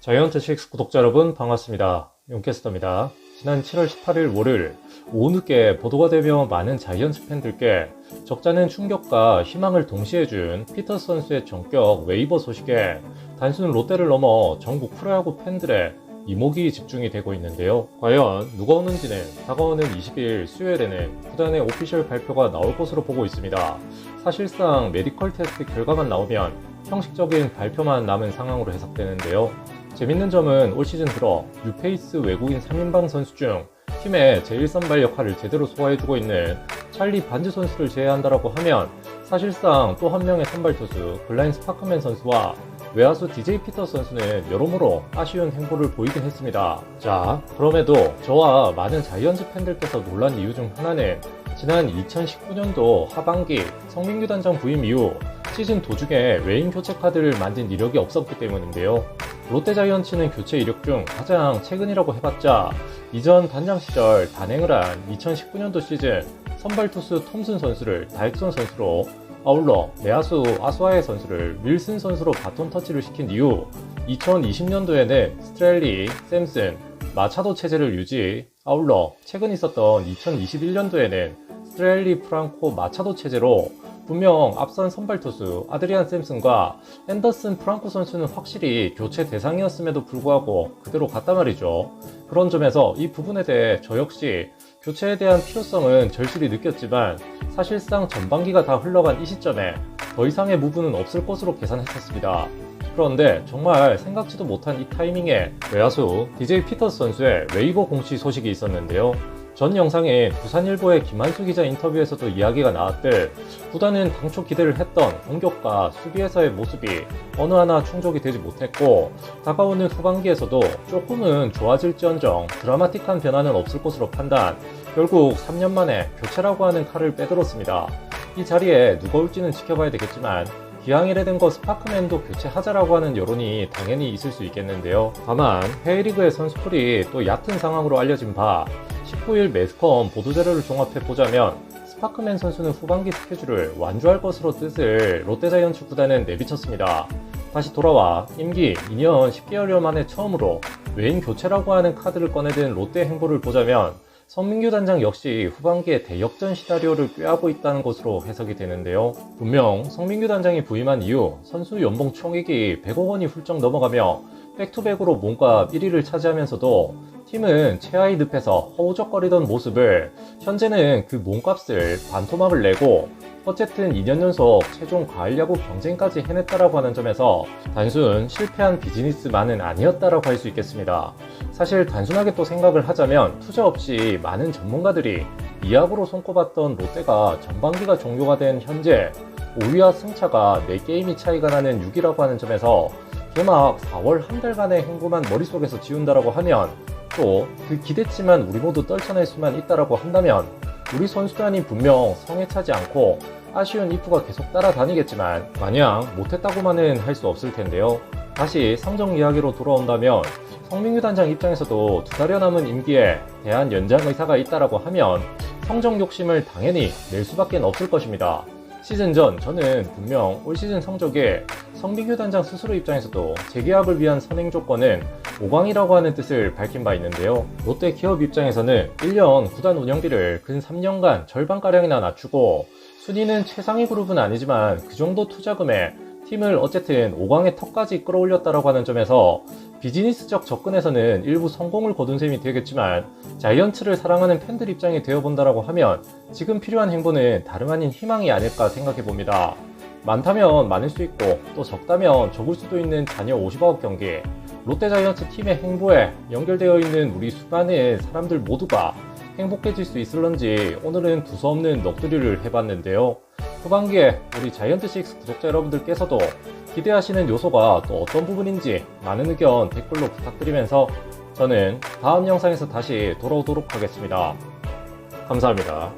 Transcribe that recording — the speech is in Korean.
자이언트6 구독자 여러분 반갑습니다. 용캐스터입니다. 지난 7월 18일 월요일 오후 늦게 보도가 되며 많은 자이언츠 팬들께 적잖은 충격과 희망을 동시에 준 피터스 선수의 전격 웨이버 소식에 단순 롯데를 넘어 전국 프로야구 팬들의 이목이 집중이 되고 있는데요. 과연 누가 오는지는 다가오는 20일 수요일에는 구단의 오피셜 발표가 나올 것으로 보고 있습니다. 사실상 메디컬 테스트 결과만 나오면 형식적인 발표만 남은 상황으로 해석되는데요. 재밌는 점은 올 시즌 들어 뉴페이스 외국인 3인방 선수 중 팀의 제1선발 역할을 제대로 소화해주고 있는 찰리 반즈 선수를 제외한다라고 하면 사실상 또 한 명의 선발 투수 글라인 스파크맨 선수와 외야수 DJ 피터스 선수는 여러모로 아쉬운 행보를 보이긴 했습니다. 자, 그럼에도 저와 많은 자이언츠 팬들께서 놀란 이유 중 하나는 지난 2019년도 하반기 성민규 단장 부임 이후 시즌 도중에 외인 교체 카드를 만진 이력이 없었기 때문인데요. 롯데 자이언츠는 교체 이력 중 가장 최근이라고 해봤자 이전 단장 시절 단행을 한 2019년도 시즌 선발 투수 톰슨 선수를 다익선 선수로, 아울러 내야수 아스와에 선수를 윌슨 선수로 바톤 터치를 시킨 이후 2020년도에는 스트렐리, 샘슨, 마차도 체제를 유지, 아울러 최근 있었던 2021년도에는 스트렐리, 프랑코, 마차도 체제로 분명 앞선 선발 투수 아드리안 샘슨과 앤더슨 프랑코 선수는 확실히 교체 대상이었음에도 불구하고 그대로 갔단 말이죠. 그런 점에서 이 부분에 대해 저 역시 교체에 대한 필요성은 절실히 느꼈지만 사실상 전반기가 다 흘러간 이 시점에 더 이상의 무브는 없을 것으로 계산했었습니다. 그런데 정말 생각지도 못한 이 타이밍에 외야수 DJ 피터스 선수의 웨이버 공시 소식이 있었는데요. 전 영상에 부산일보의 김한수 기자 인터뷰에서도 이야기가 나왔듯 구단은 당초 기대를 했던 공격과 수비에서의 모습이 어느 하나 충족이 되지 못했고 다가오는 후반기에서도 조금은 좋아질지언정 드라마틱한 변화는 없을 것으로 판단, 결국 3년 만에 교체라고 하는 칼을 빼들었습니다. 이 자리에 누가 올지는 지켜봐야 되겠지만 기왕 이래 된 거 스파크맨도 교체하자라고 하는 여론이 당연히 있을 수 있겠는데요. 다만 해외리그의 선수풀이 또 얕은 상황으로 알려진 바 19일 매스컴 보도자료를 종합해보자면 스파크맨 선수는 후반기 스케줄을 완주할 것으로 뜻을 롯데자이언츠 구단은 내비쳤습니다. 다시 돌아와 임기 2년 10개월여 만에 처음으로 외인 교체라고 하는 카드를 꺼내든 롯데 행보를 보자면 성민규 단장 역시 후반기에 대역전 시나리오를 꾀하고 있다는 것으로 해석이 되는데요. 분명 성민규 단장이 부임한 이후 선수 연봉 총액이 100억 원이 훌쩍 넘어가며 백투백으로 몸값 1위를 차지하면서도 팀은 최하위 늪에서 허우적거리던 모습을 현재는 그 몸값을 반토막을 내고 어쨌든 2년 연속 최종 가을야구 경쟁까지 해냈다라고 하는 점에서 단순 실패한 비즈니스만은 아니었다라고 할 수 있겠습니다. 사실 단순하게 또 생각을 하자면 투자 없이 많은 전문가들이 2약으로 손꼽았던 롯데가 전반기가 종료가 된 현재 5위와 승차가 4게임이 차이가 나는 6위라고 하는 점에서 개막 4월 한 달간의 행보만 머릿속에서 지운다라고 하면 또 그 기대치만 우리 모두 떨쳐낼 수만 있다라고 한다면 우리 선수단이 분명 성에 차지 않고 아쉬운 이프가 계속 따라다니겠지만 마냥 못했다고만은 할 수 없을 텐데요. 다시 상정 이야기로 돌아온다면 성민규 단장 입장에서도 2달여 남은 임기에 대한 연장 의사가 있다라고 하면 성적 욕심을 당연히 낼 수밖에 없을 것입니다. 시즌 전 저는 분명 올 시즌 성적에 성민규 단장 스스로 입장에서도 재계약을 위한 선행 조건은 5강이라고 하는 뜻을 밝힌 바 있는데요. 롯데 기업 입장에서는 1년 구단 운영비를 근 3년간 절반가량이나 낮추고 순위는 최상위 그룹은 아니지만 그 정도 투자금에 팀을 어쨌든 5강의 턱까지 끌어올렸다라고 하는 점에서 비즈니스적 접근에서는 일부 성공을 거둔 셈이 되겠지만 자이언츠를 사랑하는 팬들 입장이 되어본다라고 하면 지금 필요한 행보는 다름 아닌 희망이 아닐까 생각해봅니다. 많다면 많을 수 있고 또 적다면 적을 수도 있는 잔여 50억 경기, 롯데자이언츠 팀의 행보에 연결되어 있는 우리 수많은 사람들 모두가 행복해질 수 있을런지 오늘은 두서없는 넋두리를 해봤는데요. 후반기에 우리 자이언트6 구독자 여러분들께서도 기대하시는 요소가 또 어떤 부분인지 많은 의견 댓글로 부탁드리면서 저는 다음 영상에서 다시 돌아오도록 하겠습니다. 감사합니다.